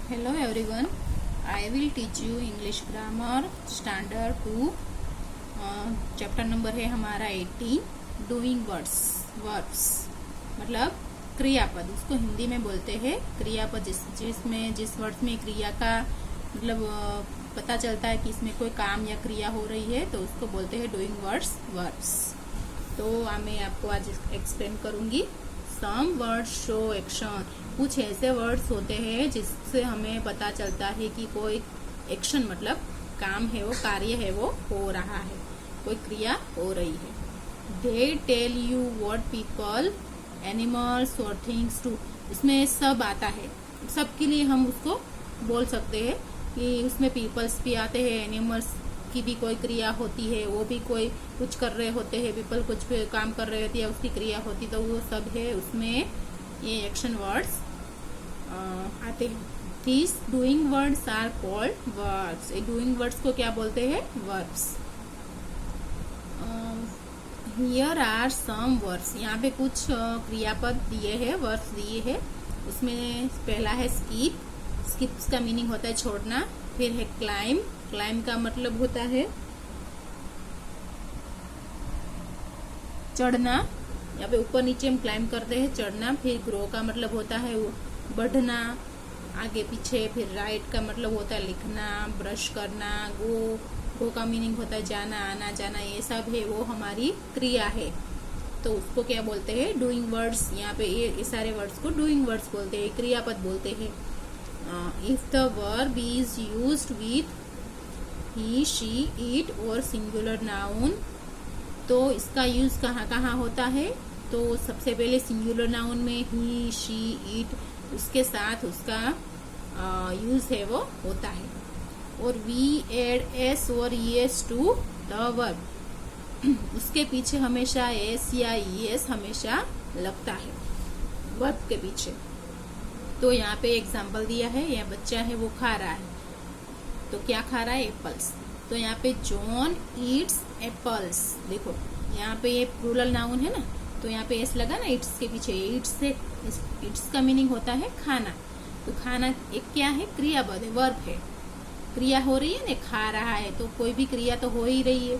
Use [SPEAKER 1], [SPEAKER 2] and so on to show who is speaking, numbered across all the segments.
[SPEAKER 1] Hello everyone, I will teach you English grammar standard 2 chapter number है हमारा 18 doing verbs मतलब क्रियापद। उसको हिंदी में बोलते हैं क्रियापद, जिस वर्ड्स में क्रिया का मतलब पता चलता है कि इसमें कोई काम या क्रिया हो रही है तो उसको बोलते हैं डूइंग वर्ब्स। तो मैं आपको आज एक्सप्लेन करूंगी। सम वर्ड्स शो एक्शन, कुछ ऐसे वर्ड्स होते हैं जिससे हमें पता चलता है कि कोई एक्शन मतलब काम है, वो कार्य है, वो हो रहा है, कोई क्रिया हो रही है। They tell you what people animals और थिंग्स टू, इसमें सब आता है, सबके लिए हम उसको बोल सकते हैं कि उसमें पीपल्स भी आते हैं, एनिमल्स की भी कोई क्रिया होती है, वो भी कोई कुछ कर रहे होते हैं, पीपल कुछ भी काम कर रहे होती है, उसकी क्रिया होती, तो वो सब है उसमें ये एक्शन वर्ड्स आते हैं। these doing words are called verbs. ये डूइंग वर्ड्स को क्या बोलते हैं? Verbs. Here are some words, यहाँ पे कुछ क्रियापद दिए हैं, वर्ड्स दिए हैं। उसमें पहला है स्कीप, स्किप्स का मीनिंग होता है छोड़ना। फिर है क्लाइम, क्लाइम का मतलब होता है चढ़ना, यहाँ पे ऊपर नीचे हम क्लाइम करते हैं, चढ़ना। फिर ग्रो का मतलब होता है बढ़ना, आगे पीछे। फिर राइट का मतलब होता है लिखना, ब्रश करना। गो का मीनिंग होता है जाना, आना जाना, ये सब है वो हमारी क्रिया है, तो उसको क्या बोलते हैं? Doing words. यहाँ पे ये सारे वर्ड्स को डूइंग वर्ड्स बोलते हैं, क्रियापद बोलते हैं। If the verb is used with he, she, it और सिंगुलर नाउन, तो इसका यूज कहाँ कहाँ होता है? तो सबसे पहले सिंगुलर नाउन में ही, शी, इट, उसके साथ उसका यूज है वो होता है। और वी एड एस और ईएस टू द वर्ब, उसके पीछे हमेशा एस या ईएस हमेशा लगता है वर्ब के पीछे। तो यहाँ पे एग्जाम्पल दिया है, यह बच्चा है वो खा रहा है, तो क्या खा रहा है? एप्पल्स। तो यहाँ पे जॉन ईट्स एप्पल्स, देखो यहाँ पे ये प्लूरल नाउन है ना, तो यहाँ पे एस लगा ना इट्स के पीछे। इट्स का मीनिंग होता है खाना, तो खाना एक क्या है? क्रियापद है, वर्ब है, क्रिया हो रही है ना, खा रहा है, तो कोई भी क्रिया तो हो ही रही है,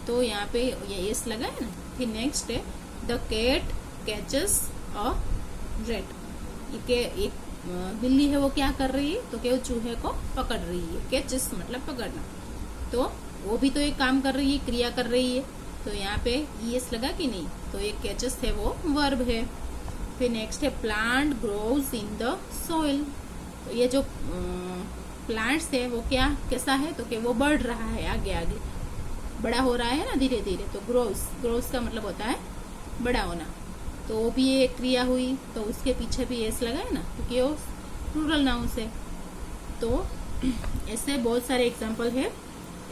[SPEAKER 1] तो यहाँ पे ये एस लगा है ना। फिर नेक्स्ट है the cat catches a rat, एक बिल्ली है वो क्या कर रही है? तो क्या चूहे को पकड़ रही है, कैचेस मतलब पकड़ना, तो वो भी तो एक काम कर रही है, क्रिया कर रही है, तो यहाँ पे ईएस लगा कि नहीं, तो एक कैचेस है वो वर्ब है। फिर नेक्स्ट है plant grows in the soil, तो ये जो प्लांट्स है वो क्या कैसा है? तो क्या वो बढ़ रहा है, आगे आगे बड़ा हो रहा है ना धीरे धीरे, तो ग्रोज का मतलब होता है बड़ा होना, तो वो भी एक क्रिया हुई, तो उसके पीछे भी एस लगा है ना, क्योंकि वो प्लूरल नाउन से। तो ऐसे बहुत सारे एग्जाम्पल है।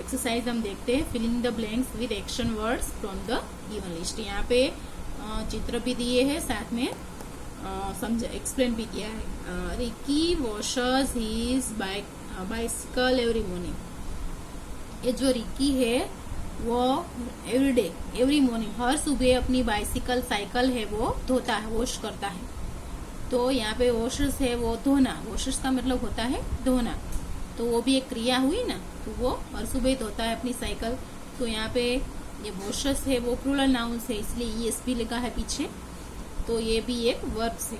[SPEAKER 1] एक्सरसाइज हम देखते हैं, filling the blanks with action words from the given list. यहाँ पे चित्र भी दिए हैं, साथ में एक्सप्लेन भी किया है। Ricky washers his bicycle every morning, ये जो रिकी है वो एवरी मॉर्निंग, हर सुबह अपनी बाइसिकल साइकिल है वो धोता है, वॉश करता है। तो यहाँ पे वॉशर्स है वो धोना, वॉशर्स का मतलब होता है धोना, तो वो भी एक क्रिया हुई ना, तो वो हर सुबह धोता है अपनी साइकिल। तो यहाँ पे ये वॉशर्स है वो प्लूरल नाउन है, इसलिए ईएस भी लिखा है पीछे, तो ये भी एक वर्ब है।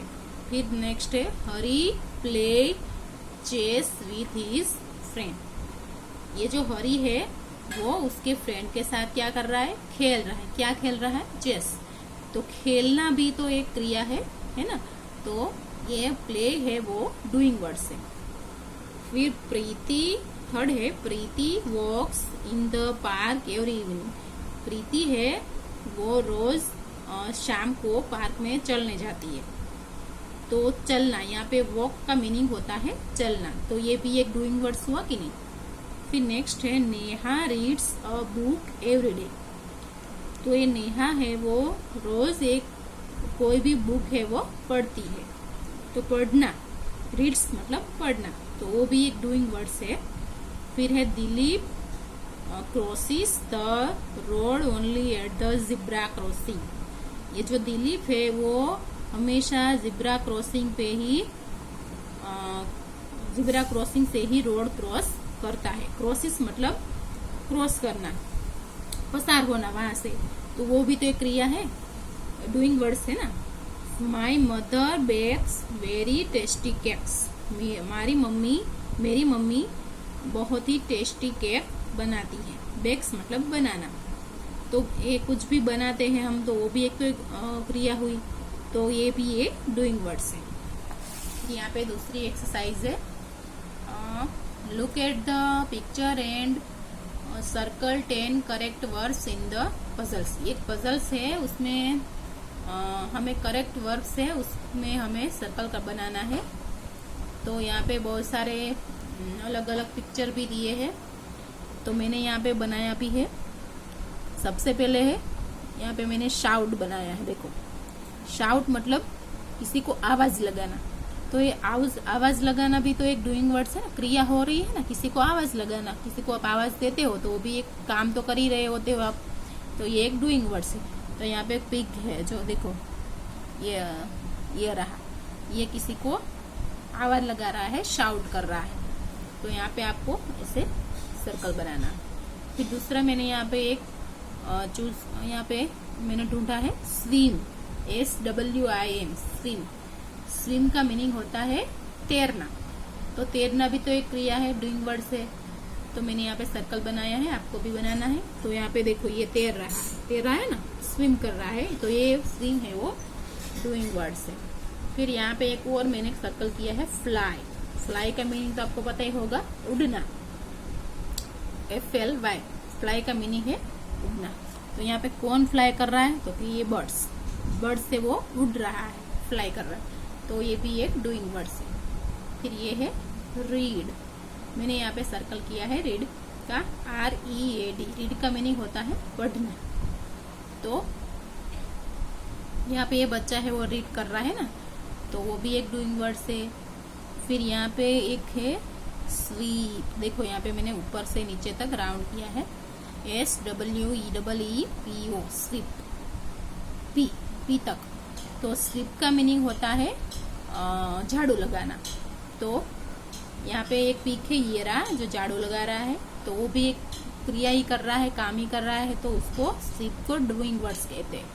[SPEAKER 1] फिर नेक्स्ट है Hari play chess with his friend, ये जो हरी है वो उसके फ्रेंड के साथ क्या कर रहा है? खेल रहा है। क्या खेल रहा है? चेस, तो खेलना भी तो एक क्रिया है ना, तो ये प्ले है वो डूइंग वर्ड्स है। फिर प्रीति, थर्ड है Preeti walks in the park every evening, Preeti है वो रोज शाम को पार्क में चलने जाती है, तो चलना, यहाँ पे वॉक का मीनिंग होता है चलना, तो ये भी एक डूइंग वर्ड्स हुआ कि नहीं। फिर नेक्स्ट है Neha reads a book every day, तो ये नेहा है वो रोज एक कोई भी बुक है वो पढ़ती है, तो पढ़ना, रीड्स मतलब पढ़ना, तो वो भी एक डूइंग वर्ड्स है। फिर है Dilip crosses the road only at the zebra crossing, ये जो दिलीप है वो हमेशा जिब्रा क्रॉसिंग पे ही ज़ेब्रा क्रॉसिंग से ही रोड क्रॉस करता है। क्रॉसिस मतलब क्रॉस करना, पसार होना वहां से, तो वो भी तो एक क्रिया है, डूइंग वर्ड्स है ना। My mother bakes very tasty cakes, मेरी मम्मी बहुत ही टेस्टी केक बनाती है। बेक्स मतलब बनाना, तो ये कुछ भी बनाते हैं हम, तो वो भी एक तो एक क्रिया हुई, तो ये भी एक डूइंग वर्ड्स है। यहाँ पे दूसरी एक्सरसाइज है, look at the picture and circle 10 correct words in the puzzles. एक पजल्स है, उसमें हमें करेक्ट वर्ड्स है, उसमें हमें सर्कल का बनाना है। तो यहाँ पे बहुत सारे अलग अलग पिक्चर भी दिए हैं, तो मैंने यहाँ पे बनाया भी है। सबसे पहले है यहाँ पे मैंने शाउट बनाया है। देखो, शाउट मतलब किसी को आवाज लगाना, तो ये आवाज लगाना भी तो एक डूइंग वर्ड्स है ना, क्रिया हो रही है ना, किसी को आवाज लगाना, किसी को आप आवाज देते हो तो वो भी एक काम तो कर ही रहे होते हो आप, तो ये एक डूइंग वर्ड्स है। तो यहाँ पे पिग है, जो देखो ये रहा, ये किसी को आवाज लगा रहा है, शाउट कर रहा है, तो यहाँ पे आपको ऐसे सर्कल बनाना। फिर दूसरा मैंने यहाँ पे एक यहाँ पे मैंने ढूंढा है स्विम, SWIM, स्विम। स्विम का मीनिंग होता है तैरना, तो तैरना भी तो एक क्रिया है, डूइंग वर्ड्स है। तो मैंने यहाँ पे सर्कल बनाया है, आपको भी बनाना है। तो यहाँ पे देखो, ये तैर रहा है ना, स्विम कर रहा है, तो ये स्विम है वो डूइंग वर्ड्स है। फिर यहाँ पे एक और मैंने सर्कल किया है फ्लाई। फ्लाई का मीनिंग तो आपको पता ही होगा, उड़ना, FLY, फ्लाई का मीनिंग है उड़ना। तो यहाँ पे कौन फ्लाई कर रहा है, तो कि ये बर्ड्स से वो उड़ रहा है, फ्लाई कर रहा है, तो ये भी एक डूइंग वर्ड्स है। फिर ये है रीड, मैंने यहाँ पे सर्कल किया है रीड का, READ, रीड का मीनिंग होता है पढ़ना। तो यहाँ पे ये बच्चा है वो रीड कर रहा है ना, तो वो भी एक डूइंग वर्ड्स है। फिर यहाँ पे एक है स्वीप, देखो यहाँ पे मैंने ऊपर से नीचे तक राउंड किया है, SWEEPO, स्वीप, पी तक। तो स्वीप का मीनिंग होता है झाड़ू लगाना। तो यहाँ पे एक पीक है, ये रहा जो झाड़ू लगा रहा है, तो वो भी एक क्रिया ही कर रहा है, काम ही कर रहा है, तो उसको स्वीप को डूइंग वर्ड्स कहते हैं।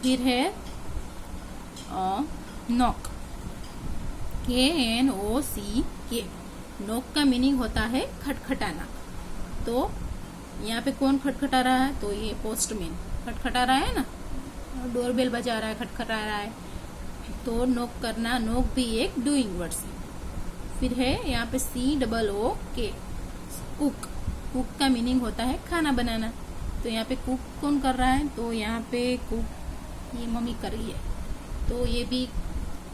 [SPEAKER 1] फिर है नॉक, KNOCK, नॉक का मीनिंग होता है खटखटाना। तो यहाँ पे कौन खटखटा रहा है, तो ये पोस्टमैन खटखटा रहा है ना, डोरबेल बजा रहा है, खटखटा रहा है, तो नॉक करना, नॉक भी एक डूइंग वर्ड्स है। फिर है यहाँ पे COOK, कुक, कुक का मीनिंग होता है खाना बनाना। तो यहाँ पे कुक कौन कर रहा है, तो यहाँ पे कुक ये मम्मी कर रही है, तो ये भी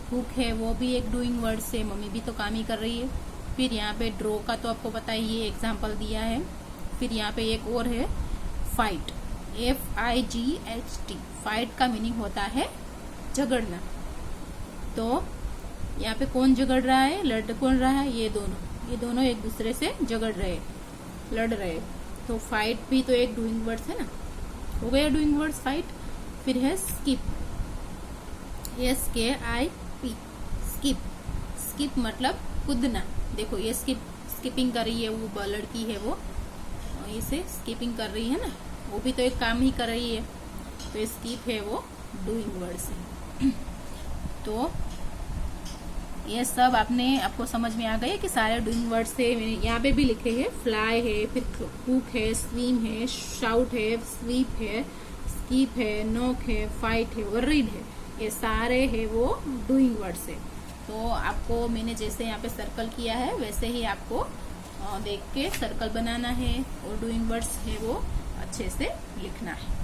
[SPEAKER 1] कुक है, वो भी एक डूइंग वर्ड से, मम्मी भी तो काम ही कर रही है। फिर यहाँ पे ड्रॉ का तो आपको पता ही, ये एग्जाम्पल दिया है। फिर यहाँ पे एक और है फाइट, FIGHT, फाइट का मीनिंग होता है झगड़ना। तो यहाँ पे कौन झगड़ रहा है, लड़ कौन रहा है, ये दोनों एक दूसरे से झगड़ रहे, लड़ रहे, तो फाइट भी तो एक डूइंग वर्ड्स है ना, हो गया डूइंग वर्ड्स फाइट। फिर है स्किप, SKIP, स्किप मतलब कूदना। देखो ये स्किपिंग कर रही है, वो लड़की है वो इसे स्किपिंग कर रही है ना, वो भी तो एक काम ही कर रही है, तो स्किप है वो डूइंग वर्ड्स है। तो ये सब आपको समझ में आ गए कि सारे डूइंग वर्ड्स है। मैंने यहाँ पे भी लिखे हैं, फ्लाई है, फिर कुक है, स्विम है, शाउट है, स्वीप है, स्कीप है, नॉक है, फाइट है और रीड है, ये सारे है वो डूइंग वर्ड्स है। तो आपको मैंने जैसे यहाँ पे सर्कल किया है वैसे ही आपको देख के सर्कल बनाना है और डूइंग वर्ड्स है वो अच्छे से लिखना है।